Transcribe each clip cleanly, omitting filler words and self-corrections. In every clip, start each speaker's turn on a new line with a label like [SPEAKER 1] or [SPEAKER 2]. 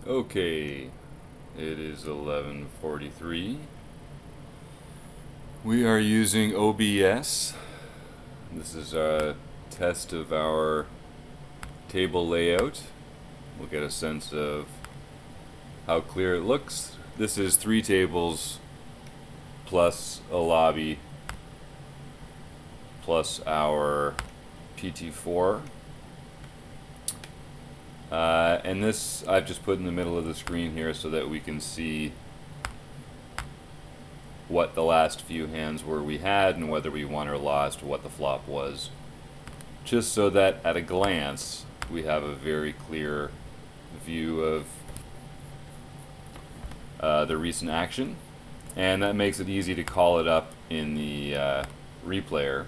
[SPEAKER 1] Okay, it is 11:43. We are using OBS. This is a test of our table layout. We'll get a sense of how clear it looks. This is 3 tables plus a lobby plus our PT4. And this I've just put in the middle of the screen here so that we can see what the last few hands were we had and whether we won or lost, what the flop was. Just so that at a glance we have a very clear view of the recent action. And that makes it easy to call it up in the replayer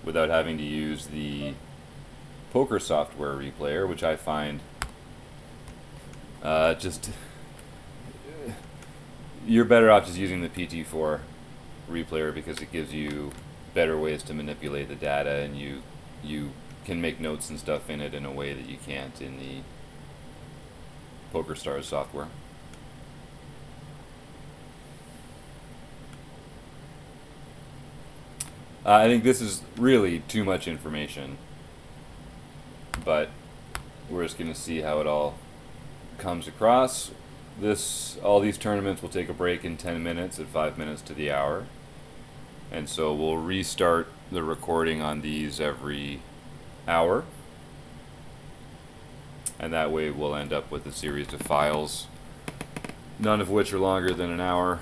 [SPEAKER 1] without having to use the poker software replayer, which I find you're better off just using the PT4 replayer because it gives you better ways to manipulate the data, and you can make notes and stuff in it in a way that you can't in the Pokerstars software. I think this is really too much information, but we're just going to see how it all comes across. All these tournaments will take a break in 10 minutes at 5 minutes to the hour, and so we'll restart the recording on these every hour, and that way we'll end up with a series of files, none of which are longer than an hour.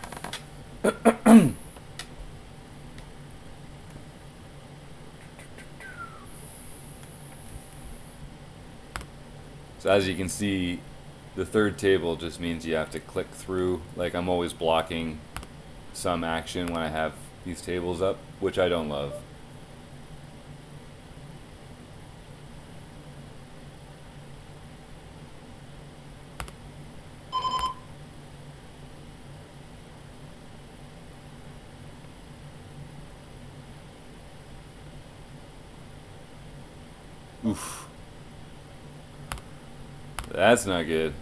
[SPEAKER 1] So as you can see, the third table just means you have to click through. Like, I'm always blocking some action when I have these tables up, which I don't love. Oof. That's not good.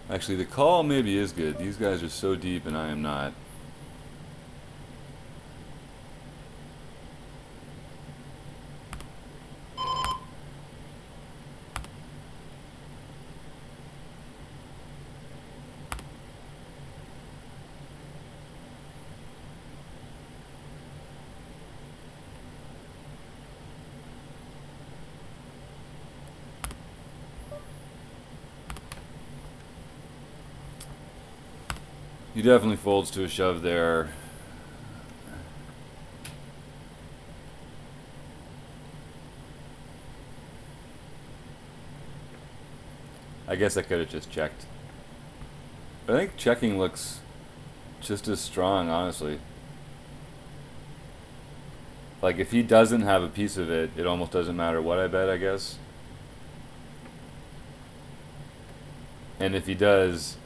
[SPEAKER 1] Actually, the call maybe is good. These guys are so deep and I am not. He definitely folds to a shove there. I guess I could have just checked. But I think checking looks just as strong, honestly. Like, if he doesn't have a piece of it, it almost doesn't matter what I bet, I guess. And if he does,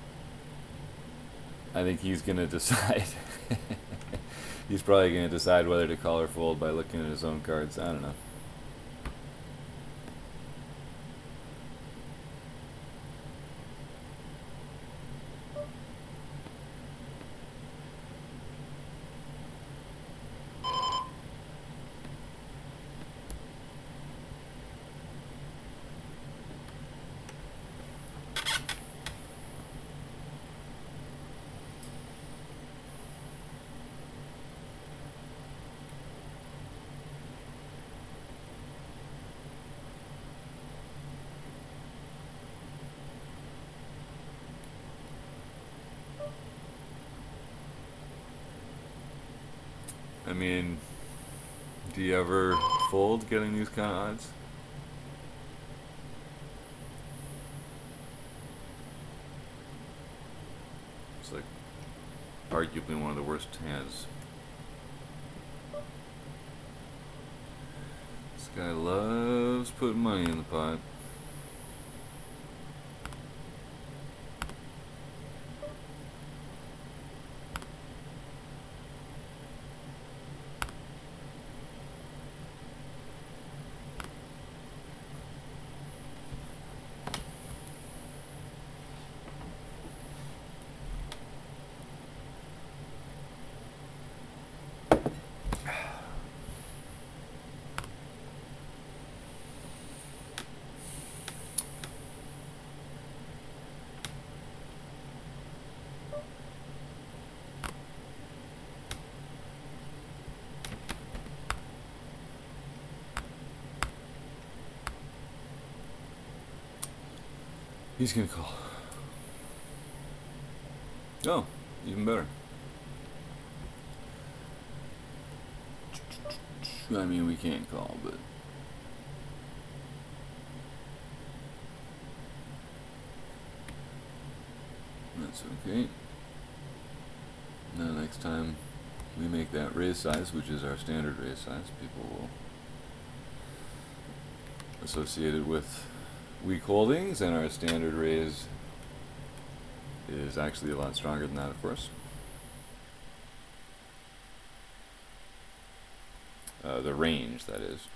[SPEAKER 1] I think he's going to decide. He's probably going to decide whether to call or fold by looking at his own cards. I don't know. I mean, do you ever fold getting these kind of odds? It's like arguably one of the worst hands. This guy loves putting money in the pot. He's gonna call. Oh, even better. I mean, we can't call, but that's okay. Now next time we make that raise size, which is our standard raise size, people will associate it with weak holdings, and our standard raise is actually a lot stronger than that, of course. The range, that is.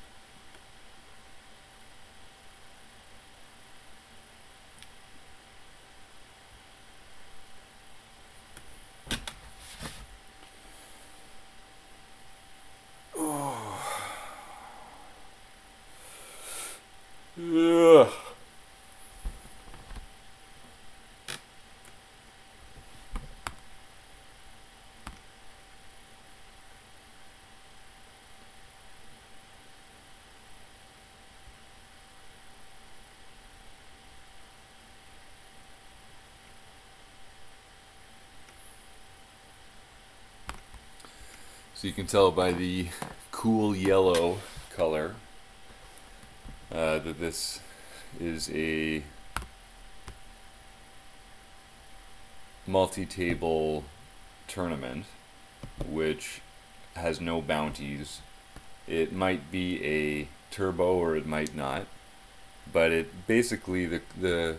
[SPEAKER 1] Ugh. So you can tell by the cool yellow color that this is a multi-table tournament which has no bounties. It might be a turbo or it might not, but it basically the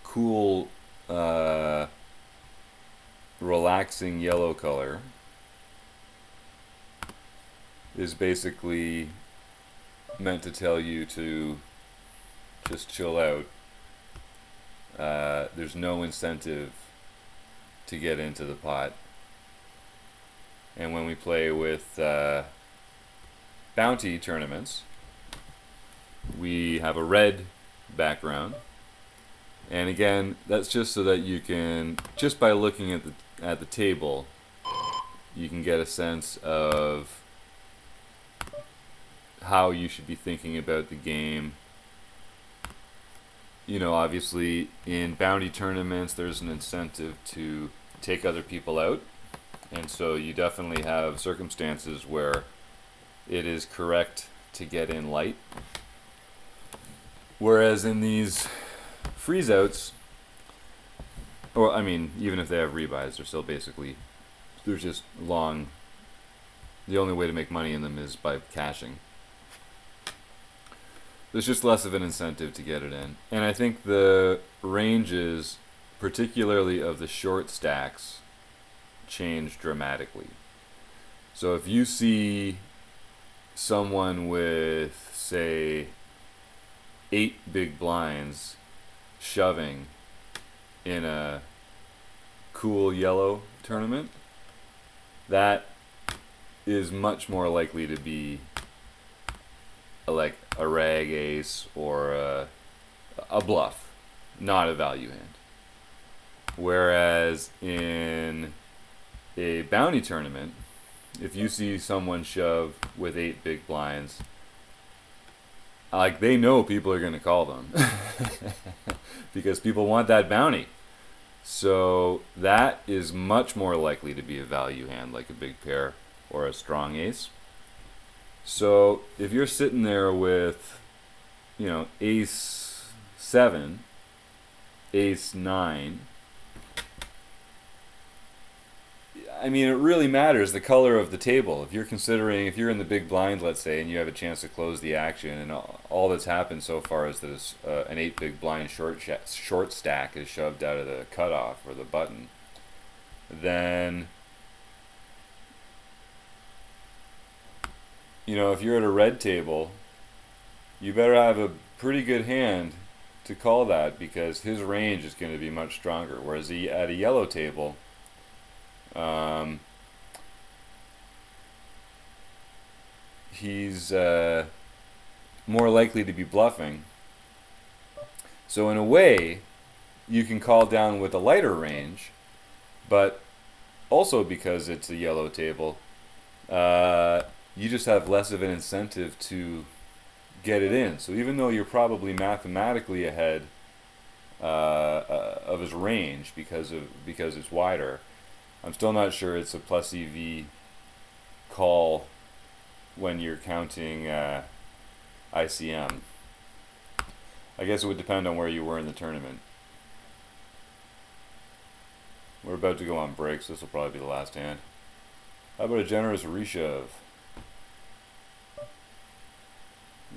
[SPEAKER 1] cool relaxing yellow color is basically meant to tell you to just chill out. There's no incentive to get into the pot. And when we play with bounty tournaments, we have a red background. And again, that's just so that you can, just by looking at the table, you can get a sense of how you should be thinking about the game. You know, obviously in bounty tournaments there's an incentive to take other people out, and so you definitely have circumstances where it is correct to get in light. Whereas in these freeze outs, or I mean, even if they have rebuys, they're still basically, they're just long. The only way to make money in them is by cashing. There's just less of an incentive to get it in. And I think the ranges, particularly of the short stacks, change dramatically. So if you see someone with, say, 8 big blinds shoving in a cool yellow tournament, that is much more likely to be like a rag ace or a bluff, not a value hand. Whereas in a bounty tournament, if you see someone shove with 8 big blinds, like, they know people are going to call them because people want that bounty. So that is much more likely to be a value hand, like a big pair or a strong ace. So if you're sitting there with, you know, ace 7, ace 9, I mean, it really matters the color of the table. If you're considering, if you're in the big blind, let's say, and you have a chance to close the action, and all that's happened so far is that an 8 big blind short stack is shoved out of the cutoff or the button, then, you know, if you're at a red table, you better have a pretty good hand to call that, because his range is going to be much stronger. Whereas at a yellow table, he's more likely to be bluffing. So in a way, you can call down with a lighter range, but also because it's a yellow table, you just have less of an incentive to get it in. So even though you're probably mathematically ahead of his range because it's wider. I'm still not sure it's a plus EV call when you're counting ICM. I guess it would depend on where you were in the tournament. We're about to go on breaks. This will probably be the last hand. How about a generous reshove?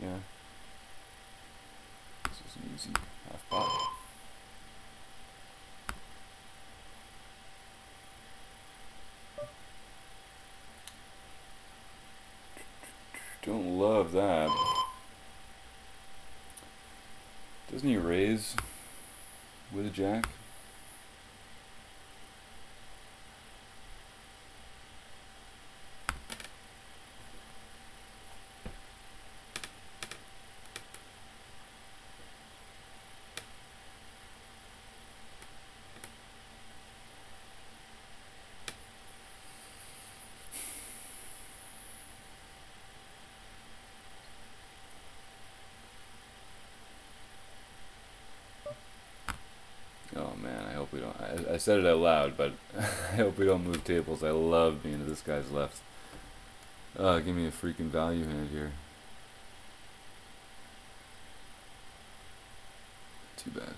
[SPEAKER 1] Yeah. This is an easy half pot. Don't love that. Doesn't he raise with a jack? Oh man, I hope we don't. I said it out loud, but I hope we don't move tables. I love being to this guy's left. Give me a freaking value hand here. Too bad.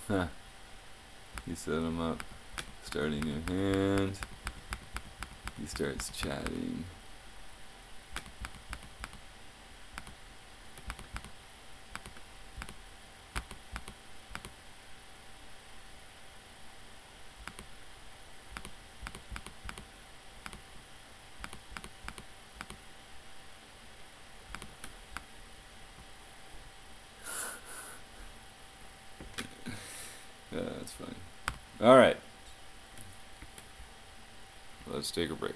[SPEAKER 1] Huh. He set him up. Starting a hand. He starts chatting. Yeah, that's funny. All right. Let's take a break.